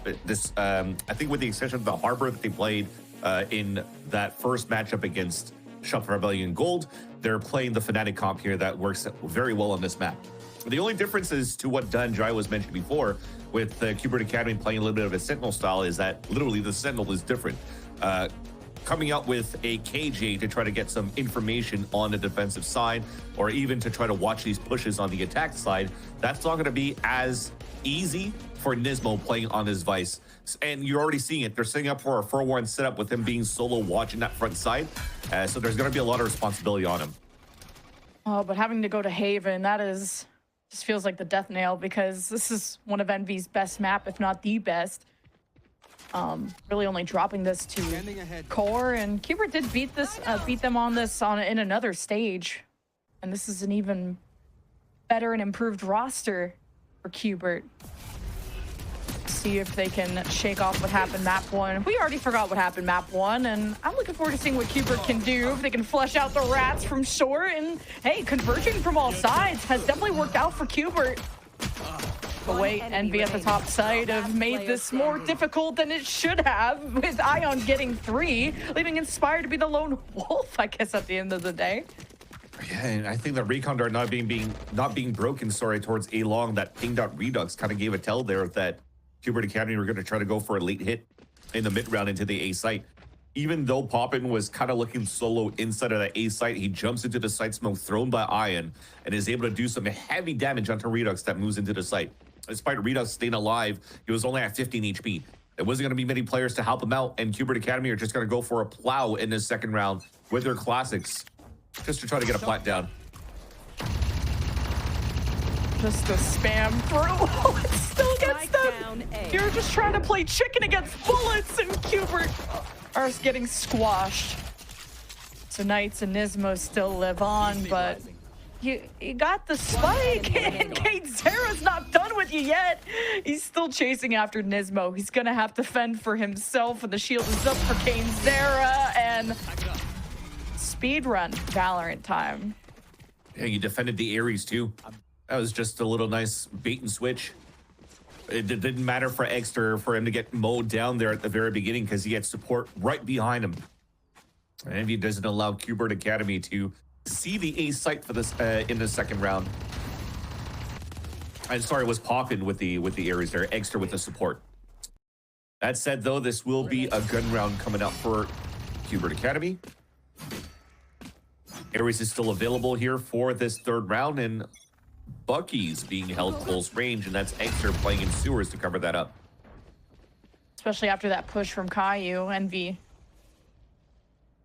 I think with the exception of the Harbor that they played in that first matchup against Shop for Rebellion Gold, they're playing the Fnatic comp here that works very well on this map. The only difference is to what Dan Jai was mentioned before with the Cubert Academy playing a little bit of a Sentinel style is that literally the Sentinel is different. Coming out with a KJ to try to get some information on the defensive side, or even to try to watch these pushes on the attack side, that's not going to be as easy for Nismo playing on his Vice. And you're already seeing it. They're setting up for a 4-1 setup with him being solo watching that front side. So there's going to be a lot of responsibility on him. Oh, but having to go to Haven, that is... just feels like the death nail, because this is one of Envy's best map, if not the best. Really only dropping this to Core, and Cubert did beat them on this in another stage, and this is an even better and improved roster for Cubert. See if they can shake off what happened map 1. We already forgot what happened map 1, and I'm looking forward to seeing what Cubert can do, if they can flush out the rats from short. And hey, converging from all sides has definitely worked out for Cubert. The way Envy at the top side have made this more difficult than it should have, with Ion getting 3, leaving Inspired to be the lone wolf, I guess, at the end of the day. Yeah, and I think the recon dart not being broken, towards A long, that pinged out Redux kind of gave a tell there that Cubert Academy were going to try to go for a late hit in the mid round into the A site. Even though Poppin was kind of looking solo inside of that A site, he jumps into the site smoke thrown by Ion and is able to do some heavy damage onto Redux that moves into the site. Despite Redux staying alive, he was only at 15 HP. There wasn't going to be many players to help him out, and Cubert Academy are just going to go for a plow in this second round with their classics, just to try to get a plat down. Just a spam through. Oh, it still gets them. You're just trying to play chicken against bullets, and Cubert are getting squashed. So Knights and Nismo still live on, but you got the spike, and Kate Zera's not done with you yet. He's still chasing after Nismo. He's gonna have to fend for himself, and the shield is up for Kane Zera, and speedrun Valorant time. Yeah, you defended the Ares too. That was just a little nice bait and switch. It didn't matter for Exter for him to get mowed down there at the very beginning, because he had support right behind him. And he doesn't allow Cubert Academy to see the A site for this in the second round. I'm sorry, it was Poppin with the Ares there, Exter with the support. That said, though, this will be a gun round coming up for Cubert Academy. Ares is still available here for this third round, and Bucky's being held close range, and that's Exter playing in sewers to cover that up. Especially after that push from Caillou, Envy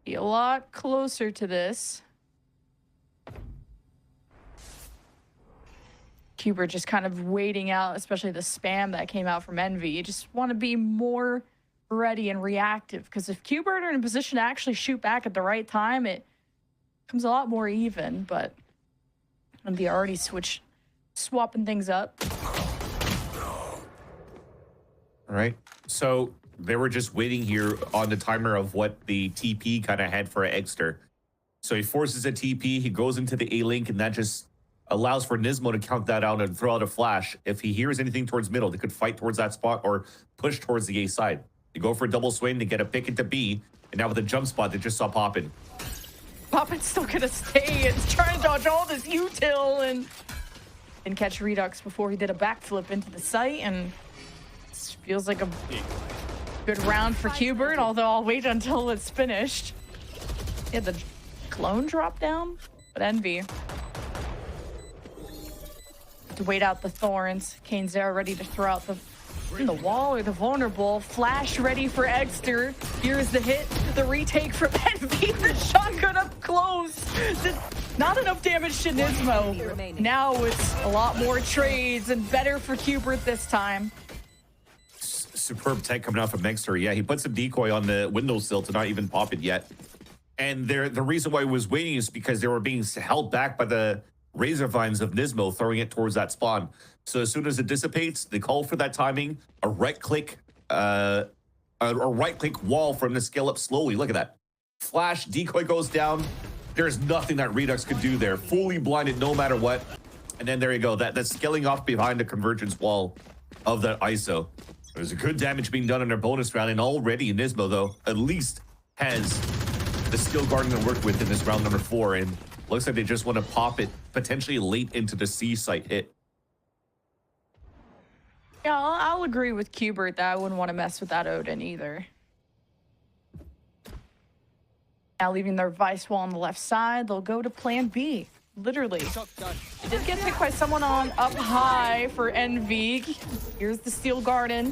be a lot closer to this. Cubert just kind of waiting out, especially the spam that came out from Envy. You just want to be more ready and reactive, because if Cubert are in a position to actually shoot back at the right time, it comes a lot more even. But Envy already swapping things up. All right, so they were just waiting here on the timer of what the TP kind of had for Exter. So he forces a TP, he goes into the A-link, and that just allows for Nismo to count that out and throw out a flash. If he hears anything towards middle, they could fight towards that spot or push towards the A side. They go for a double swing to get a pick into B, and now with a jump spot, they just saw Poppin. Poppin's still gonna stay and try to dodge all this util and catch Redux before he did a backflip into the site, and this feels like a good round for Cubert, although I'll wait until it's finished. Yeah, the clone drop down, but Envy to wait out the thorns. Kane Zera ready to throw out the wall or the vulnerable. Flash ready for Exter. Here's the hit, the retake from Envy. The shotgun up close. Not enough damage to Nismo. Now it's a lot more trades and better for Cubert this time. Superb tech coming out from Exter. Yeah, he put some decoy on the windowsill to not even pop it yet. And the reason why he was waiting is because they were being held back by the razor vines of Nismo throwing it towards that spawn. So as soon as it dissipates, they call for that timing, a right click wall from the scale up slowly. Look at that. Flash, decoy goes down. There's nothing that Redux could do there. Fully blinded no matter what. And then there you go. That's scaling off behind the convergence wall of that ISO. There's a good damage being done in their bonus round, and already Nismo, though, at least has the skill garden to work with in this round number 4, and looks like they just want to pop it potentially late into the C site hit. Yeah, I'll agree with Cubert that I wouldn't want to mess with that Odin either. Now leaving their Vice wall on the left side, they'll go to plan B. Literally. It did get picked by someone on up high for Envy. Here's the Steel Garden.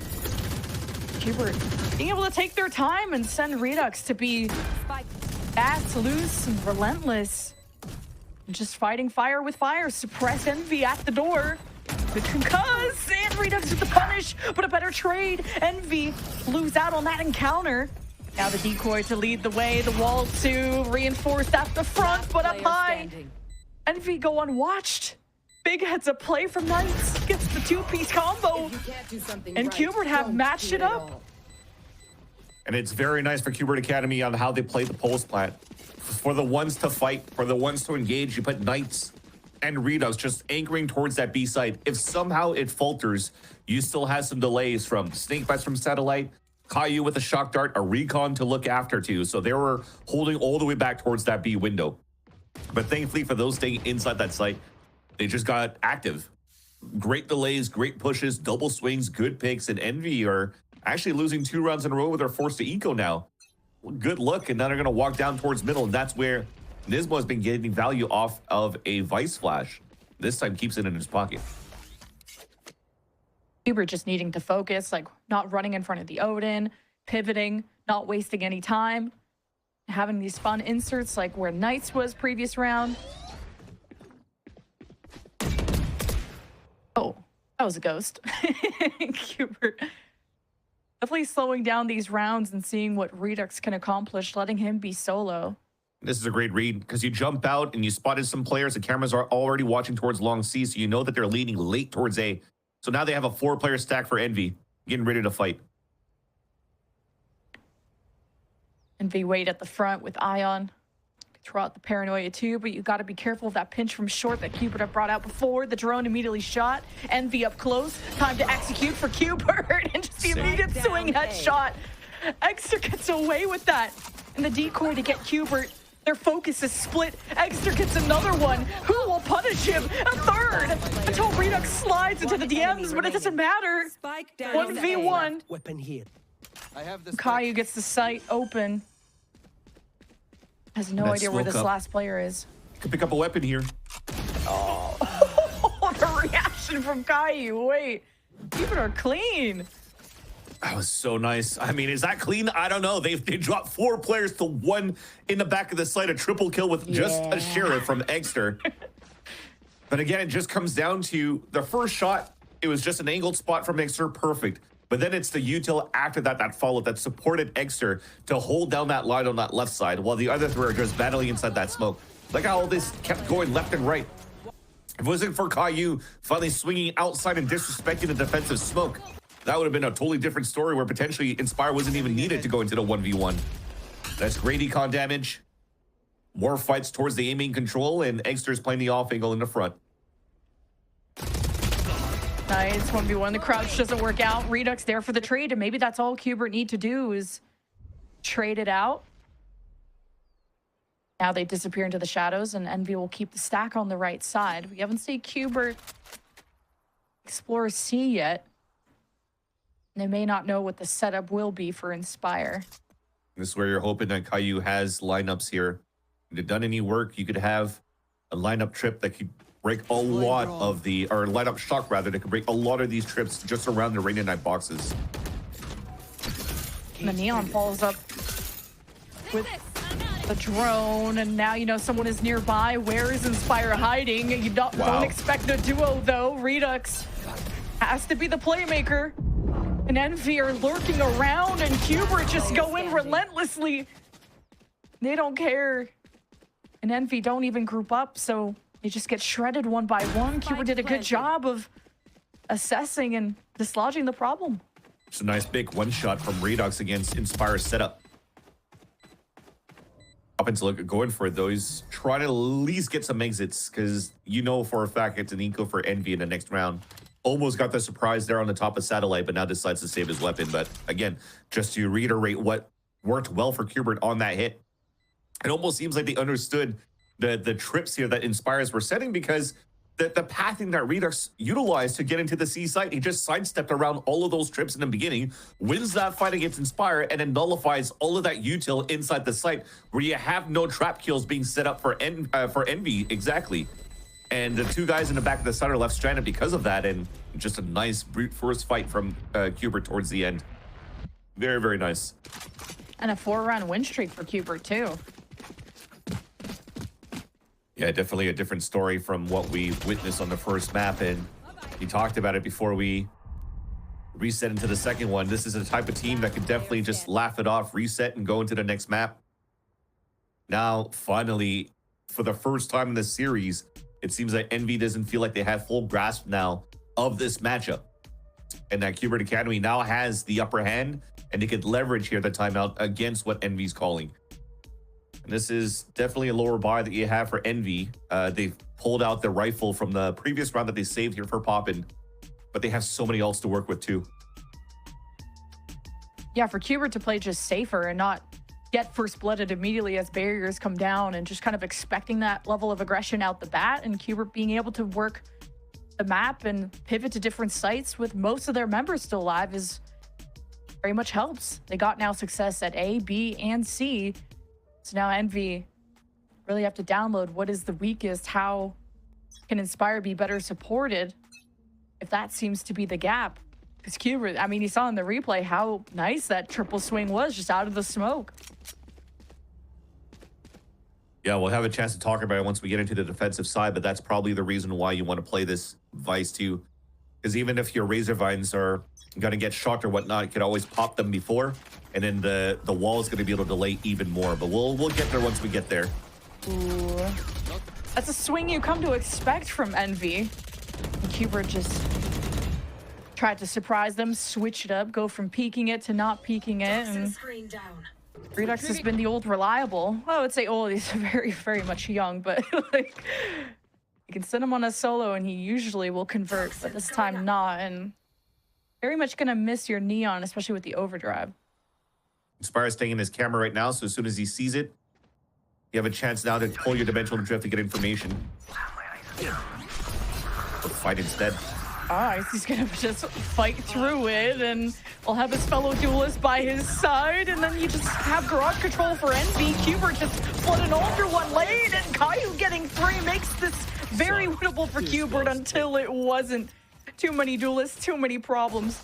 Cubert being able to take their time and send Redux to be fast, loose, and relentless. Just fighting fire with fire. Suppress Envy at the door. The concuss and Redux with the punish, but a better trade. Envy lose out on that encounter. Now the decoy to lead the way, the wall to reinforce at the front, but up high. Envy go unwatched. Big heads up play from Knights. Gets the two-piece combo. And Cubert have matched it up. And it's very nice for Cubert Academy on how they play the pulse plant. For the ones to fight, for the ones to engage, you put Knights and Redux just anchoring towards that B side. If somehow it falters, you still have some delays from Snake Bites from Satellite, Caillou with a shock dart, a recon to look after too. So they were holding all the way back towards that B window. But thankfully for those staying inside that site, they just got active. Great delays, great pushes, double swings, good picks, and Envy are actually losing 2 rounds in a row where they're forced to eco now. Good look, and now they're going to walk down towards middle, and that's where Nismo has been getting value off of a Vice Flash. This time keeps it in his pocket. Cubert just needing to focus, like not running in front of the Odin, pivoting, not wasting any time, having these fun inserts like where Knights was previous round. Oh, that was a ghost. Cubert definitely slowing down these rounds and seeing what Redux can accomplish, letting him be solo. This is a great read because you jump out and you spotted some players. The cameras are already watching towards long C, so you know that they're leading late towards A. So now they have a 4-player stack for Envy, getting ready to fight. Envy wait at the front with Ion. Throw out the paranoia too, but you got to be careful of that pinch from short that Cubert had brought out before. The drone immediately shot. Envy up close. Time to execute for Cubert and just the immediate swing headshot. Exter gets away with that. And the decoy to get Cubert. Their focus is split. Exter gets another one. Who will punish him? A third! Until Redux slides into the DMs, but it doesn't matter. 1v1. Weapon here. Caillou gets the site open. Has no idea where this last player is. Could pick up a weapon here. Oh, the reaction from Caillou. Wait, people are clean. That was so nice. I mean, is that clean? I don't know. They dropped 4 players to 1 in the back of the site. A triple kill with just a sheriff from Exter. But again, it just comes down to the first shot. It was just an angled spot from Exter. Perfect. But then it's the util after that that followed that supported Exter to hold down that line on that left side while the other 3 are just battling inside that smoke. Like how all this kept going left and right. If it wasn't for Caillou finally swinging outside and disrespecting the defensive smoke, that would have been a totally different story where potentially Inspire wasn't even needed to go into the 1v1. That's great econ damage. More fights towards the A main control, and Exter's playing the off angle in the front. Nice 1v1. The crouch doesn't work out. Redux there for the trade, and maybe that's all Cubert need to do is trade it out. Now they disappear into the shadows, and Envy will keep the stack on the right side. We haven't seen Cubert explore C yet. They may not know what the setup will be for Inspire. This is where you're hoping that Caillou has lineups here. If you've done any work, you could have a lineup trip that could break a lot of the, or lineup shock rather, that could break a lot of these trips just around the Rain and Night boxes. And the Neon follows up with the drone, and now you know someone is nearby. Where is Inspire hiding? You don't expect a duo though. Redux has to be the playmaker. And Envy are lurking around, and Cubert just go in relentlessly. They don't care. And Envy don't even group up, so they just get shredded one by one. Cubert did a good job of assessing and dislodging the problem. It's a nice big one-shot from Redux against Inspire's setup. Opens look going for it though. He's trying to at least get some exits because you know for a fact it's an eco for Envy in the next round. almost got the surprise there on the top of Satellite, but now decides to save his weapon. But again, just to reiterate what worked well for Cubert on that hit, it almost seems like they understood the trips here that Inspires were setting, because the pathing that Redux utilized to get into the C site, he just sidestepped around all of those trips in the beginning, wins that fight against Inspire, and then nullifies all of that util inside the site, where you have no trap kills being set up for Envy. Exactly. And the two guys in the back of the site are left stranded because of that, and just a nice brute force fight from Cubert towards the end. Very, very nice. And a 4-round win streak for Cubert too. Yeah, definitely a different story from what we witnessed on the first map, and you talked about it before we reset into the second one. This is a type of team that could definitely just laugh it off, reset, and go into the next map. Now, finally, for the first time in this series, it seems like Envy doesn't feel like they have full grasp now of this matchup, and that Cubert Academy now has the upper hand, and they could leverage here the timeout against what Envy's calling. And this is definitely a lower bar that you have for Envy. They've pulled out the rifle from the previous round that they saved here for Poppin, but they have so many ults to work with too. Yeah, for Cubert to play just safer and not get first blooded immediately as barriers come down, and just kind of expecting that level of aggression out the bat, and Cubert being able to work the map and pivot to different sites with most of their members still alive is very much helps. They got now success at A, B, and C. So now Envy really have to download what is the weakest, how can Inspire be better supported if that seems to be the gap. Because Cubert, I mean, you saw in the replay how nice that triple swing was just out of the smoke. Yeah, we'll have a chance to talk about it once we get into the defensive side, but that's probably the reason why you want to play this Vice too. Because even if your Razor Vines are going to get shot or whatnot, you could always pop them before, and then the wall is going to be able to delay even more. But we'll get there once we get there. Ooh. That's a swing you come to expect from Envy. And Cubert just tried to surprise them, switch it up, go from peeking it to not peeking it, and Redux has been the old reliable. Well, I would say old, he's very, very much young, but like, you can send him on a solo and he usually will convert, but this time not, and very much gonna miss your Neon, especially with the overdrive. Inspire is taking his camera right now, so as soon as he sees it, you have a chance now to pull your dimensional drift to get information. Or fight instead. He's gonna just fight through it, and we'll have his fellow duelist by his side, and then you just have garage control for Envy. Cubert just flooding over one lane, and Caillou getting 3 makes this very winnable for Cubert until it wasn't. Too many duelists, too many problems.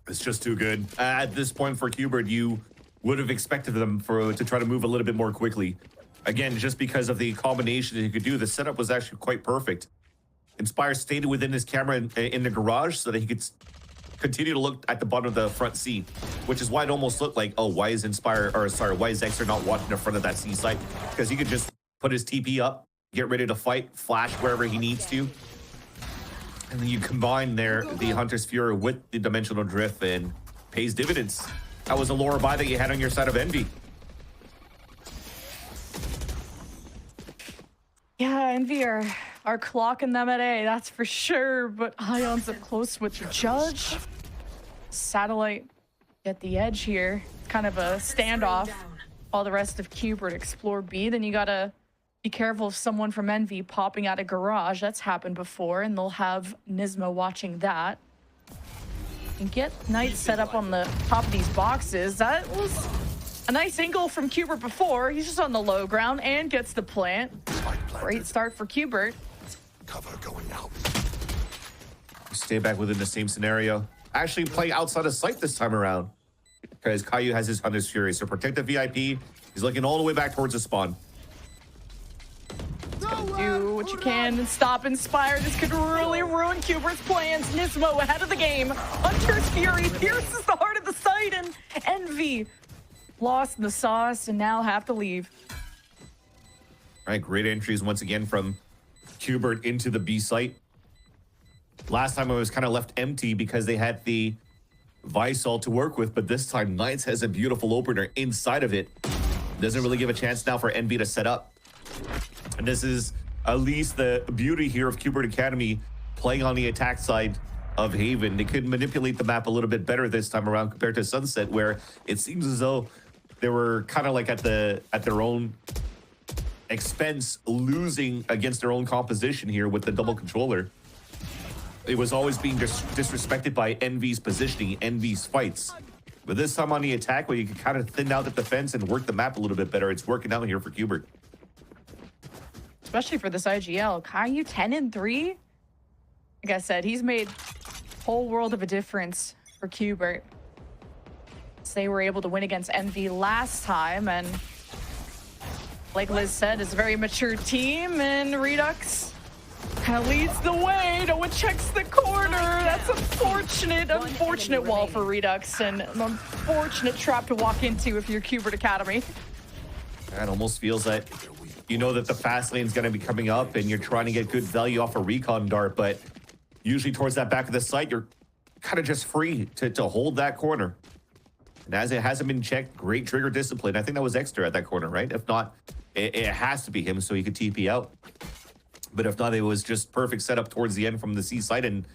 It's just too good. At this point for Cubert, you would have expected them to try to move a little bit more quickly. Again, just because of the combination that he could do, the setup was actually quite perfect. Inspire stayed within his camera in the garage so that he could continue to look at the bottom of the front C, which is why it almost looked like, oh, why is Xer not watching the front of that C site? Because he could just put his TP up, get ready to fight, flash wherever he needs to. And then you combine the Hunter's Fury with the Dimensional Drift, and pays dividends. That was a lower buy that you had on your side of Envy. Yeah, Envy are clocking them at A, that's for sure. But Ion's up close with the Judge. Satellite at the edge here. It's kind of a standoff while the rest of Cubert explore B. Then you gotta be careful of someone from Envy popping out of garage. That's happened before, and they'll have Nismo watching that. And get Knight set up on the top of these boxes. That was a nice angle from Cubert before. He's just on the low ground and gets the plant. Great start for Cubert. Cover going out. Stay back within the same scenario. Actually play outside of sight this time around, because Caillou has his Hunter's Fury. So protect the VIP. He's looking all the way back towards the spawn. Do what you can and stop Inspire. This could really ruin Cubert's plans. Nismo ahead of the game. Hunter's Fury pierces the heart of the site, and Envy lost in the sauce and now have to leave. All right, great entries once again from Cubert into the B site. Last time it was kind of left empty because they had the Visol to work with, but this time Knights has a beautiful opener inside of it. Doesn't really give a chance now for Envy to set up. And this is at least the beauty here of Cubert Academy playing on the attack side of Haven. They could manipulate the map a little bit better this time around compared to Sunset, where it seems as though they were kind of like at their own expense, losing against their own composition here with the double controller. It was always being disrespected by Envy's positioning, Envy's fights. But this time on the attack, where you can kind of thin out the defense and work the map a little bit better, it's working out here for Cubert. Especially for this IGL. Caillou 10-3? Like I said, he's made a whole world of a difference for Cubert. They were able to win against Envy last time, and like Liz said, it's a very mature team, and Redux kind of leads the way. No one checks the corner. That's unfortunate wall for Redux, and an unfortunate trap to walk into if you're Cubert Academy. It almost feels like you know that the fast lane's going to be coming up, and you're trying to get good value off a recon dart, but usually towards that back of the site, you're kind of just free to hold that corner. And as it hasn't been checked, great trigger discipline. I think that was Extra at that corner, right? If not, it has to be him so he could TP out. But if not, it was just perfect setup towards the end from the C side, and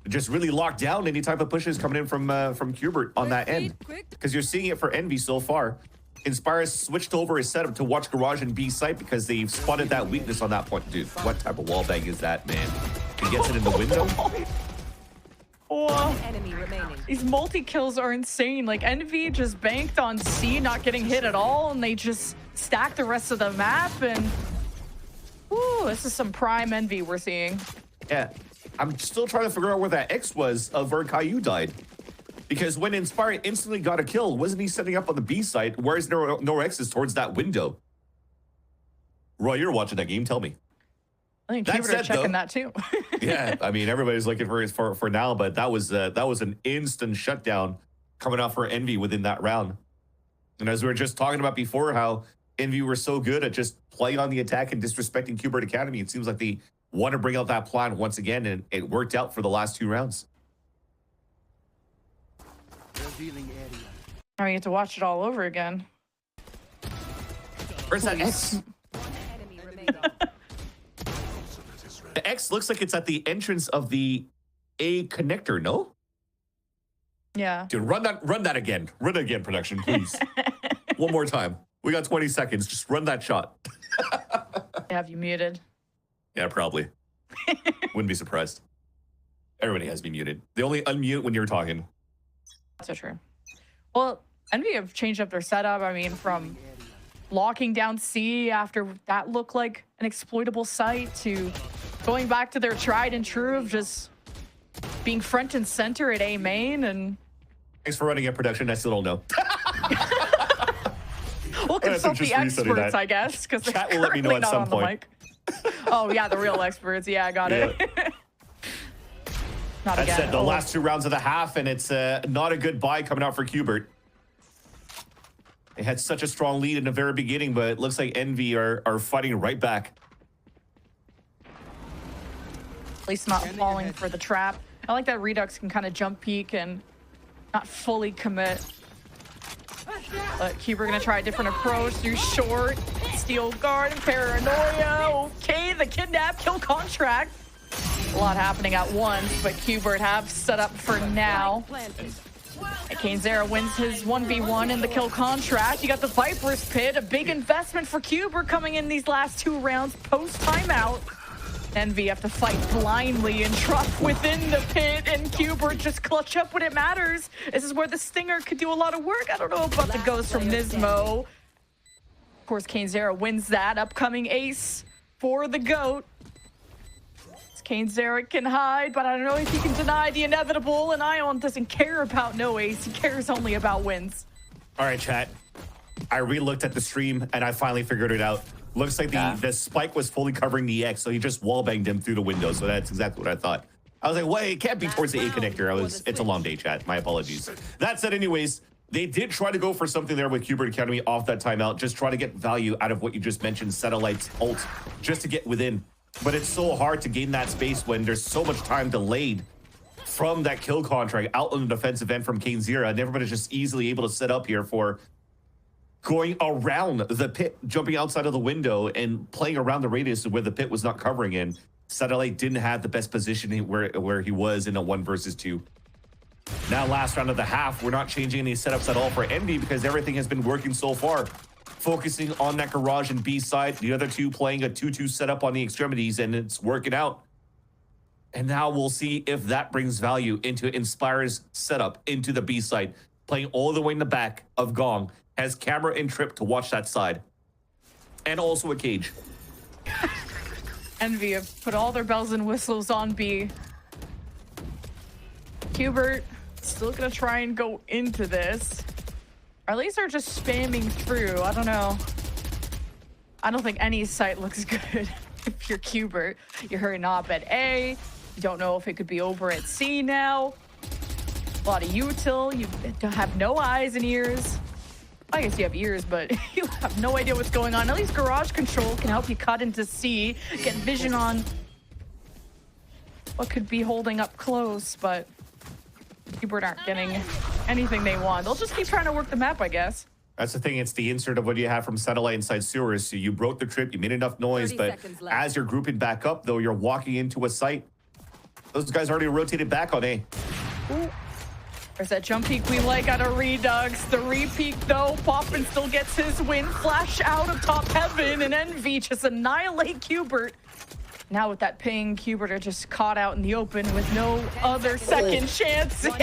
just really locked down any type of pushes coming in from Cubert on that end. Because you're seeing it for Envy so far. Inspire switched over his setup to watch Garage and B site because they've spotted that weakness on that point. Dude, what type of wallbang is that, man? He gets it in the window. Oh, these multi-kills are insane. Like, Envy just banked on C not getting hit at all, and they just stacked the rest of the map, and ooh, this is some prime Envy we're seeing. Yeah, I'm still trying to figure out where that X was of where Caillou died. Because when Inspire instantly got a kill, wasn't he setting up on the B side? Where's no X's towards that window? Roy, you're watching that game, tell me. I think Cubert are checking that too. Yeah, I mean, everybody's looking for now, but that was an instant shutdown coming out for Envy within that round. And as we were just talking about before, how Envy were so good at just playing on the attack and disrespecting Cubert Academy, it seems like they want to bring out that plan once again, and it worked out for the last 2 rounds. Now you get to watch it all over again. Where's that X? The X looks like it's at the entrance of the A connector, no? Yeah. Dude, run that again. Run it again, production, please. One more time. We got 20 seconds. Just run that shot. Have you muted? Yeah, probably. Wouldn't be surprised. Everybody has been muted. They only unmute when you're talking. That's so true. Well, Envy have changed up their setup. I mean, from locking down C after that looked like an exploitable site to going back to their tried and true of just being front and center at A main. And thanks for running a production. I still don't know. We'll consult the experts, I guess, because they're Chat will let me know at some point. Oh yeah, the real experts. Yeah, I got it. Not That again. said, the last 2 rounds of the half, and it's not a good buy coming out for Cubert. They had such a strong lead in the very beginning, but it looks like Envy are fighting right back. At least not falling for the trap. I like that Redux can kind of jump peek and not fully commit. But Cubert gonna try a different approach, do short, steel guard, and paranoia. Okay, the kidnap kill contract. A lot happening at once, but Cubert have set up for now. Cainzera wins his 1v1 in the kill contract. You got the Viper's Pit, a big investment for Cubert coming in these last 2 rounds post timeout. Envy have to fight blindly and drop within the pit, and Cubert just clutch up when it matters. This is where the Stinger could do a lot of work. I don't know about the ghost from Nismo. Of course, Cainzera wins that upcoming ace for the GOAT. Cainzera can hide, but I don't know if he can deny the inevitable, and Ion doesn't care about no ace. He cares only about wins. All right, chat. I re-looked at the stream, and I finally figured it out. Looks like the spike was fully covering the X, so he just wallbanged him through the window, so that's exactly what I thought. I was like, wait, it can't be towards the A connector. It's a long day, chat. My apologies. That said, anyways, they did try to go for something there with Cubert Academy off that timeout, just try to get value out of what you just mentioned, Satellite's ult, just to get within. But it's so hard to gain that space when there's so much time delayed from that kill contract out on the defensive end from Cainzera, and everybody's just easily able to set up here for going around the pit, jumping outside of the window and playing around the radius where the pit was not covering in. Satellite didn't have the best position where he was in a 1 versus 2. Now, last round of the half, we're not changing any setups at all for Envy because everything has been working so far. Focusing on that garage and B side, the other two playing a 2-2 setup on the extremities, and it's working out. And now we'll see if that brings value into Inspire's setup into the B side. Playing all the way in the back of Gong, has camera and Trip to watch that side. And also a cage. Envy have put all their bells and whistles on B. Cubert still gonna try and go into this. Or at least they're just spamming through. I don't know. I don't think any site looks good if you're Cubert. You're hurrying up at A. You don't know if it could be over at C now. A lot of util. You have no eyes and ears. I guess you have ears, but you have no idea what's going on. At least garage control can help you cut into C, get vision on what could be holding up close, but Cubert aren't getting anything they want. They'll just keep trying to work the map, I guess. That's the thing. It's the insert of what you have from Satellite inside sewers. So you broke the trip, you made enough noise, but as you're grouping back up, though, you're walking into a site. Those guys already rotated back on A. Ooh. There's that jump peek we like out of Redux. The re-peek, though, Poppin still gets his win. Flash out of top heaven, and Envy just annihilate Cubert. Now with that ping, Cubert are just caught out in the open with no other second chances.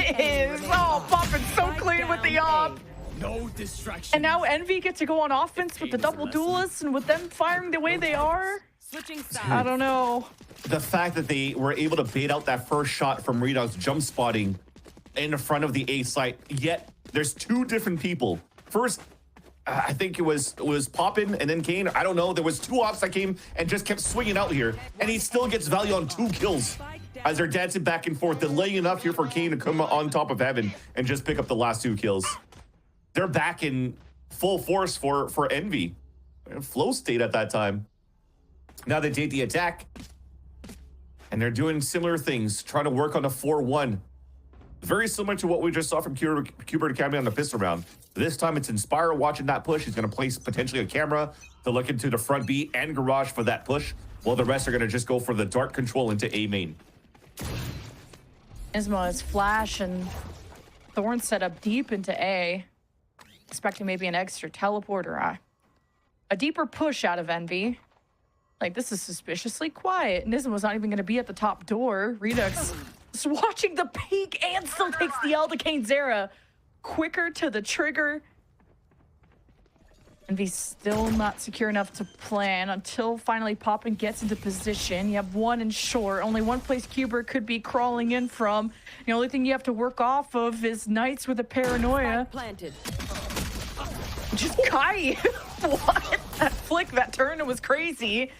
Oh, Poppin's so clean with the op. No distraction. And now Envy get to go on offense with the double duelists, and with them firing the way they are, I don't know. The fact that they were able to bait out that first shot from Redux jump spotting in front of the A site, yet there's two different people. First, I think it was Poppin and then Kane. I don't know. There was two ops that came and just kept swinging out here, and he still gets value on 2 kills as they're dancing back and forth, delaying enough here for Kane to come on top of heaven and just pick up the last 2 kills. They're back in full force for Envy. Flow state at that time. Now they take the attack, and they're doing similar things, trying to work on a 4-1. Very similar to what we just saw from Cubert Academy on the pistol round. This time it's Inspire watching that push. He's going to place potentially a camera to look into the front B and garage for that push, while the rest are going to just go for the dart control into A main. Isma is flash and Thorn set up deep into A. Expecting maybe an extra teleport or a deeper push out of Envy. Like, this is suspiciously quiet. Nisma's not even going to be at the top door. Redux just watching the peak and still takes the L to Kane Zera. Quicker to the trigger. Envy's still not secure enough to plan until finally Poppin gets into position. You have one in short. Only one place Cubert could be crawling in from. The only thing you have to work off of is Knights with a paranoia. Planted. Just Kai. What? That flick, that turn, it was crazy.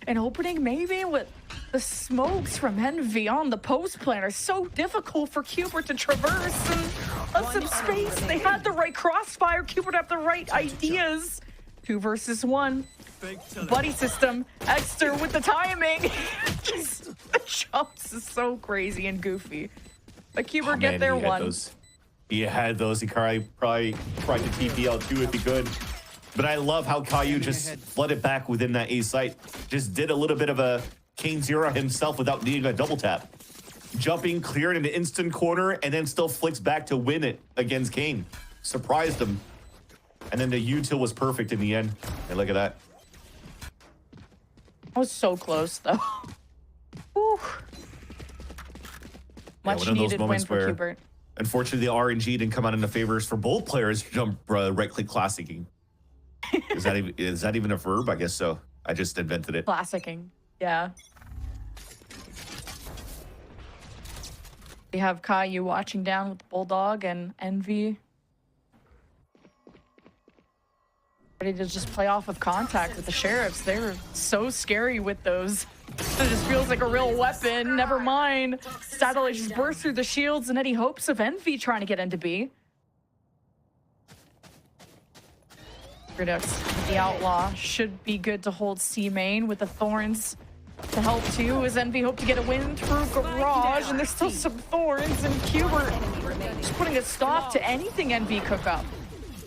And opening maybe with the smokes from Envy on the post plan are so difficult for Cubert to traverse and let some space. They had the right crossfire. Cubert have the right ideas. 2 versus 1. Buddy system. Exter with the timing. Just, the jumps is so crazy and goofy. But Cubert get their one. He had those. He probably tried to TP out too if he could. But I love how Caillou just flooded back within that A site. Just did a little bit of a Kane Zero himself without needing a double tap. Jumping, cleared in an instant corner, and then still flicks back to win it against Kane. Surprised him. And then the util was perfect in the end. And look at that. I was so close, though. Whew. Much needed win for Cubert. Unfortunately, the RNG didn't come out in the favors for both players. Jump right-click classicing. Is that even a verb? I guess so. I just invented it. Classicing, yeah. We have Caillou watching down with the Bulldog and Envy. Ready to just play off of contact with the Sheriffs. They were so scary with those. It just feels like a real weapon. Never mind. Satellite just bursts through the shields and any hopes of Envy trying to get into B. Redux, the Outlaw, should be good to hold C main with the Thorns to help too, as Envy hope to get a win through Garage, and there's still some Thorns, and Cubert just putting a stop to anything Envy cook up.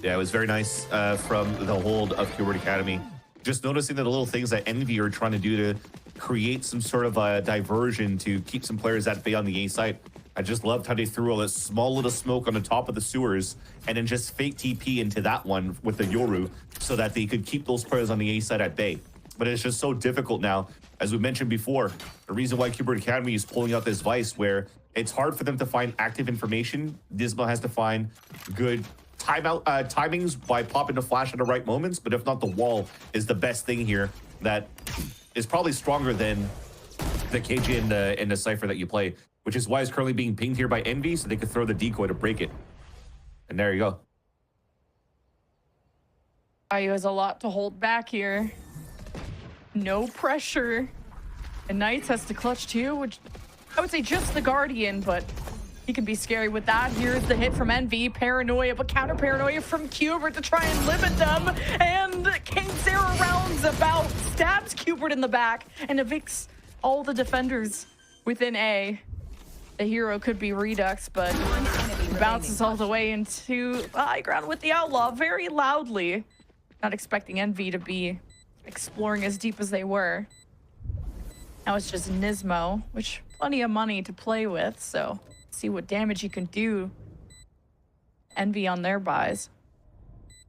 Yeah, it was very nice from the hold of Cubert Academy. Just noticing the little things that Envy are trying to do to create some sort of a diversion to keep some players at bay on the A site. I just loved how they threw all this small little smoke on the top of the sewers and then just fake TP into that one with the Yoru so that they could keep those players on the A side at bay. But it's just so difficult now. As we mentioned before, the reason why Cubert Academy is pulling out this vice where it's hard for them to find active information. Dismal has to find good timings by popping the flash at the right moments. But if not, the wall is the best thing here that is probably stronger than the KJ in the Cypher that you play, which is why it's currently being pinged here by Envy so they could throw the decoy to break it. And there you go. Kayu has a lot to hold back here. No pressure. And Knights has to clutch too, which I would say just the Guardian, but he can be scary with that. Here's the hit from Envy. Paranoia, but counter paranoia from Cubert to try and limit them. And King Sarah rounds about, stabs Cubert in the back, and evicts all the defenders within A. The hero could be Redux, but bounces all the way into high ground with the Outlaw very loudly. Not expecting Envy to be exploring as deep as they were. Now it's just Nismo, which plenty of money to play with, so see what damage you can do. Envy on their buys.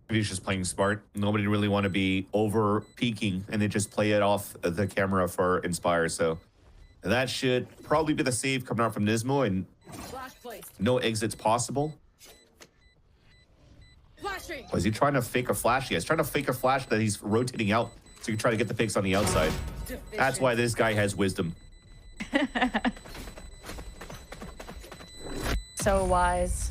He's just playing smart. Nobody really want to be over peaking and they just play it off the camera for Inspire. So that should probably be the save coming out from Nismo, and no exits possible. Was he trying to fake a flash? Yeah, he's trying to fake a flash that he's rotating out so he can try to get the picks on the outside. That's why this guy has wisdom. So wise.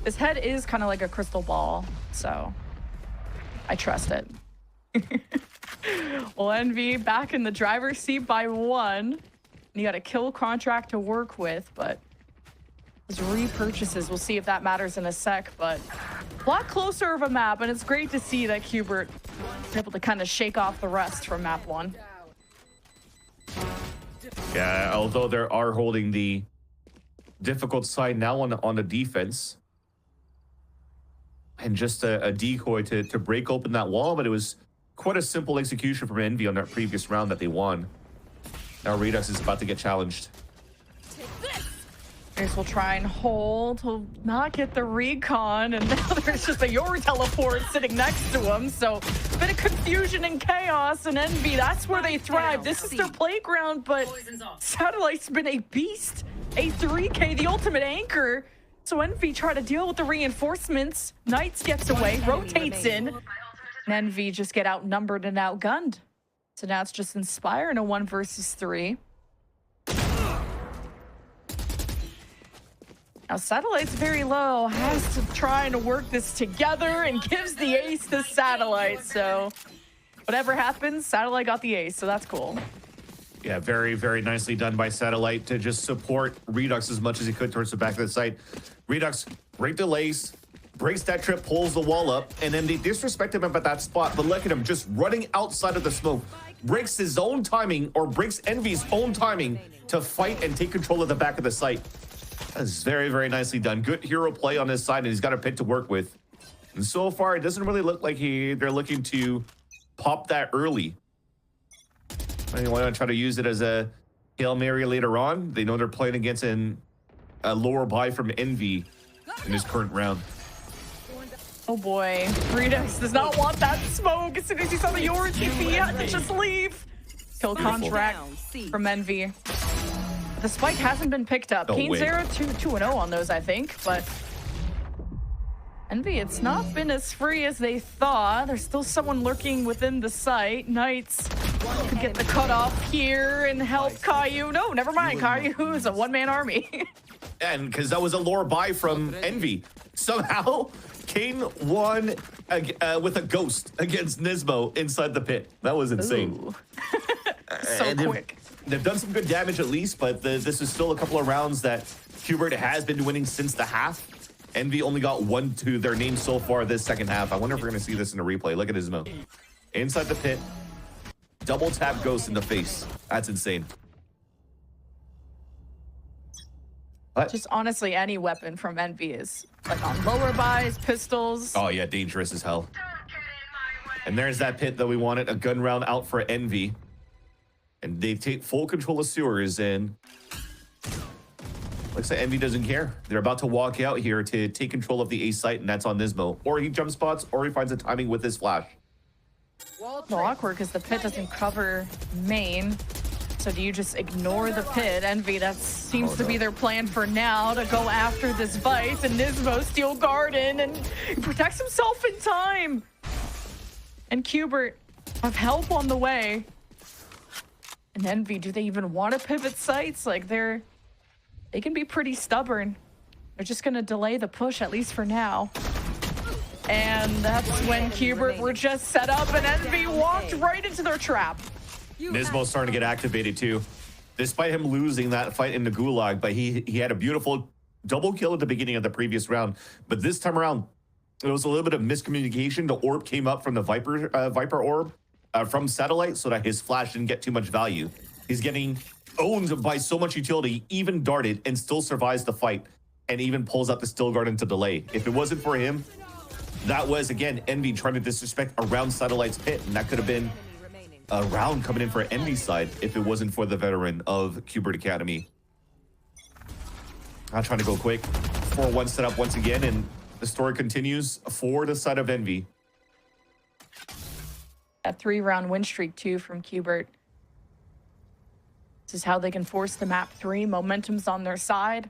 His head is kind of like a crystal ball, so I trust it. Well, Envy back in the driver's seat by 1. You got a kill contract to work with, but his repurchases, we'll see if that matters in a sec, but a lot closer of a map, and it's great to see that Cubert is able to kind of shake off the rest from map 1. Yeah, although they are holding the difficult side now on the defense. And just a decoy to break open that wall, but it was quite a simple execution from Envy on that previous round that they won. Now Redux is about to get challenged. Here's will try and hold. He'll not get the recon, and now there's just a Yoru teleport sitting next to him. So a bit of confusion and chaos, and Envy, that's where they thrive. This is their playground, but Satellite's been a beast. A 3K, the ultimate anchor. So Envy try to deal with the reinforcements. Knights gets away, rotates in. And Envy just get outnumbered and outgunned. So now it's just Inspire in a 1 versus 3. Now Satellite's very low, has to try and work this together and gives the ace to Satellite. So whatever happens, Satellite got the ace, so that's cool. Yeah, very, very nicely done by Satellite to just support Redux as much as he could towards the back of the site. Redux, great delays, breaks that trip, pulls the wall up, and then they disrespect him at that spot. But look at him just running outside of the smoke, breaks his own timing or breaks Envy's own timing to fight and take control of the back of the site. That's very, very nicely done. Good hero play on his side, and he's got a pick to work with. And so far, it doesn't really look like they're looking to pop that early. They want to try to use it as a Hail Mary later on. They know they're playing against a lower buy from Envy in this current round. Oh boy, Redux does not want that smoke. As soon as he saw the Yoru TP, he had to just leave. Kill contract from Envy. The spike hasn't been picked up. Kane 2-0 on those, I think, but Envy, it's not been as free as they thought. There's still someone lurking within the site. Knights could get the cutoff here and help Kayu. No, never mind. Kayu is a one-man army. And because that was a lower buy from Envy. Somehow, Kane won with a ghost against Nismo inside the pit. That was insane. So quick. They've done some good damage at least, but this is still a couple of rounds that Cubert has been winning since the half. Envy only got 1 to their name so far this second half. I wonder if we're going to see this in a replay. Look at Nismo. Inside the pit. Double tap ghost in the face. That's insane. What? Just honestly, any weapon from Envy is like on lower buys, pistols. Oh yeah, dangerous as hell. And there's that pit that we wanted. A gun round out for Envy. And they take full control of sewers, and looks like Envy doesn't care. They're about to walk out here to take control of the A site, and that's on Nismo. Or he jump spots, or he finds the timing with his flash. Well, awkward because the pit doesn't cover main. So do you just ignore the pit? Envy, that seems to be their plan for now, to go after this Vice, and Nismo steal Garden, and he protects himself in time. And Cubert have help on the way. And Envy, do they even want to pivot sites? Like, they can be pretty stubborn. They're just going to delay the push, at least for now. And that's when Cubert were just set up, and Envy walked right into their trap. Nismo's starting to get activated too. Despite him losing that fight in the Gulag, but he had a beautiful double kill at the beginning of the previous round. But this time around, it was a little bit of miscommunication. The orb came up from the Viper orb from Satellite, so that his flash didn't get too much value. He's getting owned by so much utility, even darted and still survives the fight, and even pulls out the Still Garden to delay. If it wasn't for him, that was, again, Envy trying to disrespect around Satellite's pit, and that could have been a round coming in for Envy's side if it wasn't for the veteran of Cubert Academy. I'm trying to go quick. 4-1 set up once again, and the story continues for the side of Envy. A 3-round win streak, too, from Cubert. This is how they can force the map 3. Momentum's on their side.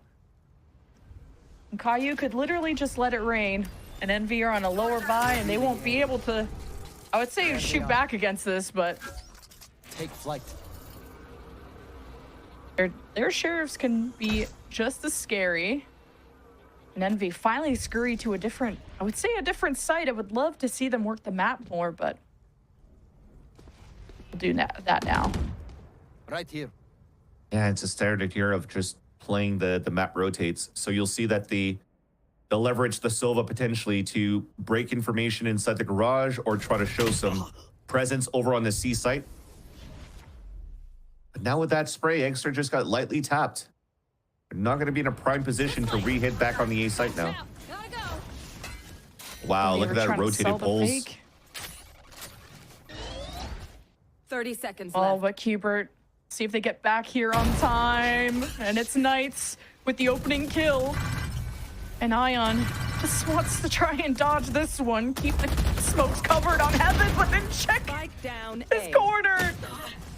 And Caillou could literally just let it rain. And Envy are on a lower buy, and they won't be able to, I would say, shoot back against this, but Take flight. their sheriffs can be just as scary. And Envy finally scurry to a different, I would say a different site. I would love to see them work the map more, but we'll do that now. Right here. Yeah, it's a standard here of just playing the map rotates. So you'll see that they'll leverage the Sova potentially to break information inside the garage or try to show some presence over on the C site. But now with that spray, Exeter just got lightly tapped. They're not going to be in a prime position to re-hit back on the A site now. Wow, look at that rotated pulls. 30 seconds Oh, left. but Cubert, see if they get back here on time. And it's Knights with the opening kill. And Ion just wants to try and dodge this one. Keep the smokes covered on Heaven, but then check Spike down this A. corner.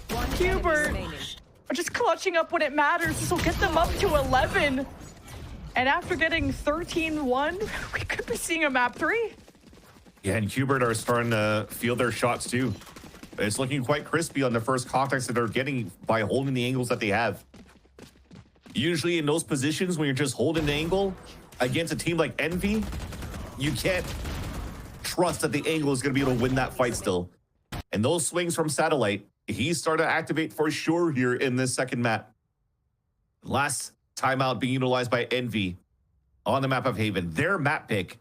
One Cubert enemy remaining. are just clutching up when it matters. This will get them up to 11. And after getting 13-1, we could be seeing a map 3. Yeah, and Cubert are starting to feel their shots too. It's looking quite crispy on the first contacts that they're getting by holding the angles that they have. Usually in those positions when you're just holding the angle against a team like Envy, you can't trust that the angle is going to be able to win that fight still. And those swings from Satellite, he's starting to activate for sure here in this second map. Last timeout being utilized by Envy on the map of Haven. Their map pick.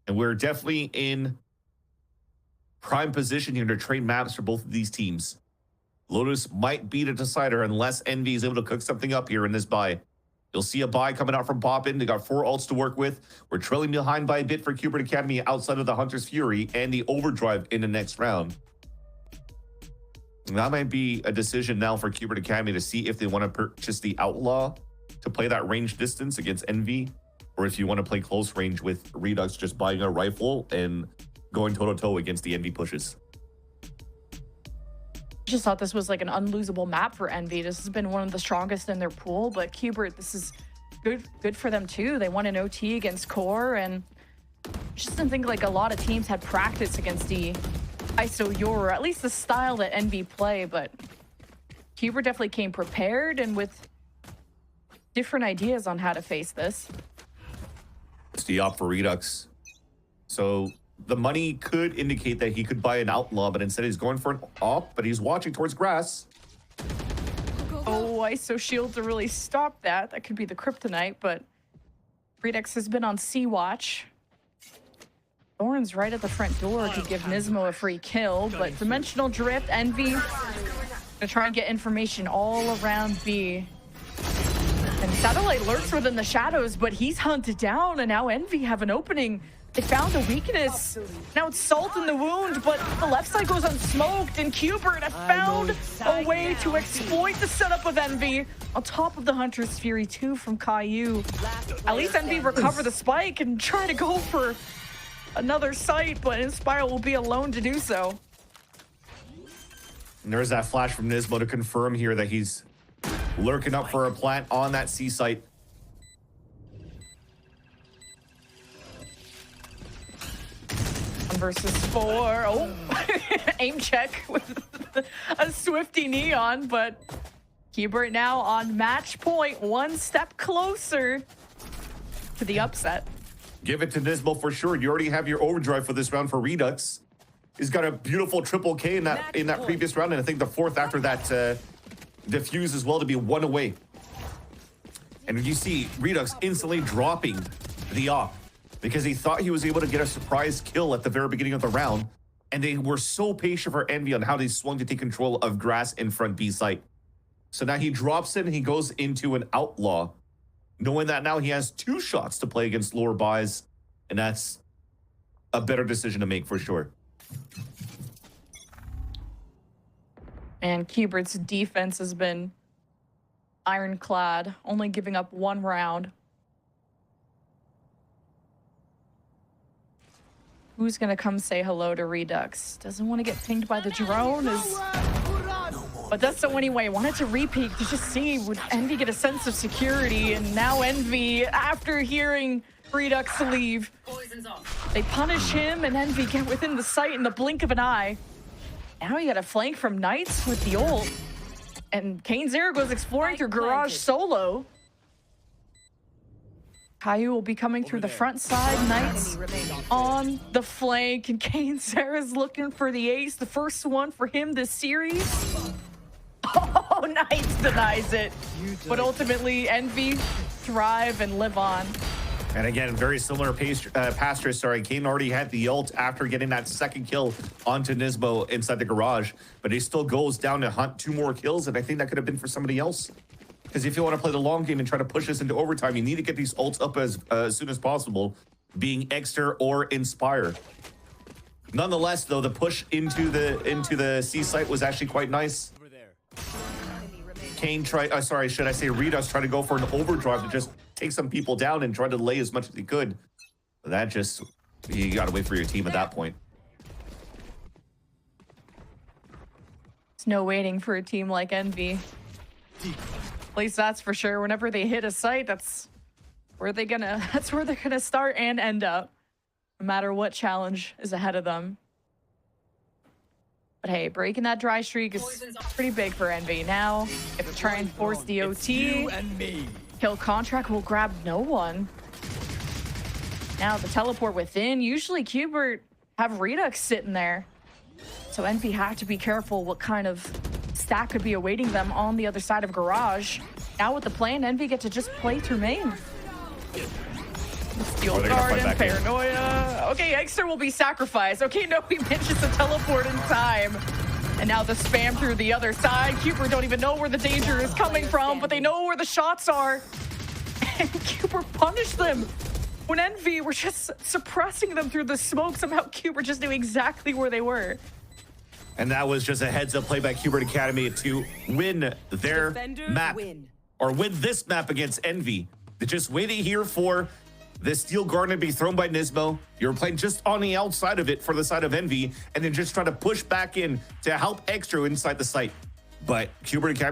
And we're definitely in prime position here to trade maps for both of these teams. Lotus might be the decider unless Envy is able to cook something up here in this buy. You'll see a buy coming out from Poppin. They got 4 ults to work with. We're trailing behind by a bit for Cubert Academy outside of the Hunter's Fury and the Overdrive in the next round. And that might be a decision now for Cubert Academy to see if they want to purchase the Outlaw to play that range distance against Envy, or if you want to play close range with Redux just buying a rifle and going toe-to-toe against the Envy pushes. I just thought this was like an unlosable map for Envy. This has been one of the strongest in their pool, but Cubert, this is good for them too. They won an OT against Core, and just didn't think like a lot of teams had practice against the ISO Yoru, at least the style that Envy play, but Cubert definitely came prepared and with different ideas on how to face this. It's the op for Redux. So the money could indicate that he could buy an Outlaw, but instead he's going for an op, but he's watching towards grass. Oh, ISO shield to really stop that. That could be the kryptonite, but Redux has been on C watch. Thorn's right at the front door to give Nismo a free kill, but Dimensional Drift, Envy, gonna try and get information all around B. And Satellite lurks within the shadows, but he's hunted down, and now Envy have an opening They found a weakness. Now it's salt in the wound, but the left side goes unsmoked, and Cubert have found a way to exploit the setup of Envy on top of the Hunter's Fury 2 from Caillou. At least Envy recover the spike and try to go for another site, but Inspire will be alone to do so. And there's that flash from Nismo to confirm here that he's lurking up for a plant on that C site. 1 versus 4. Oh, aim check with a Swifty Neon, but Cubert now on match point, 1 step closer to the upset. Give it to Nismo for sure. You already have your overdrive for this round for Redux. He's got a beautiful triple K in that previous round, and I think the 4th after that diffuse as well to be 1 away. And you see Redux instantly dropping the op because he thought he was able to get a surprise kill at the very beginning of the round, and they were so patient for Envy on how they swung to take control of grass in front B site. So now he drops it and he goes into an outlaw, knowing that now he has 2 shots to play against lower buys, and that's a better decision to make for sure. And Cubert's defense has been ironclad, only giving up 1 round. Who's gonna come say hello to Redux? Doesn't want to get pinged by the drone, but does so anyway. Wanted to re-peek to just see, would Envy get a sense of security? And now Envy, after hearing Redux leave, they punish him, and Envy get within the sight in the blink of an eye. Now you got a flank from Knights with the ult, and Kane Zero goes exploring through Garage solo. Caillou will be coming through the front side. Knights on the flank, and Kane Zera's looking for the ace, the first one for him this series. Oh, Knights denies it, but ultimately Envy thrive and live on. And again, very similar pasture. Sorry, Kane already had the ult after getting that 2nd kill onto Nismo inside the garage, but he still goes down to hunt 2 more kills, and I think that could have been for somebody else. Because if you want to play the long game and try to push this into overtime, you need to get these ults up as soon as possible, being Exter or Inspire. Nonetheless, though, the push into the C site was actually quite nice. Kane tried, sorry, should I say Redux tried to go for an overdrive to just take some people down and try to lay as much as he could. But that just, you got to wait for your team at that point. There's no waiting for a team like Envy. At least that's for sure. Whenever they hit a site, that's where they're gonna start and end up, no matter what challenge is ahead of them. But hey, breaking that dry streak is pretty big for Envy. Now, if they try and force the OT, kill contract will grab no one. Now the teleport within. Usually Cubert have Redux sitting there, so Envy have to be careful what kind of stack could be awaiting them on the other side of Garage. Now with the plan, Envy get to just play through main. Steel Garden, Paranoia. Okay, Exter will be sacrificed. Okay, no, he manages to teleport in time. And now the spam through the other side. Cubert don't even know where the danger is coming from, but they know where the shots are. And Cubert punished them. When Envy were just suppressing them through the smoke, somehow Cubert just knew exactly where they were. And that was just a heads-up play by Cubert Academy to win their map, or win this map against Envy. They're just waiting here for the Steel Garden to be thrown by Nismo. You're playing just on the outside of it for the side of Envy, and then just try to push back in to help Extra inside the site. But Cubert Academy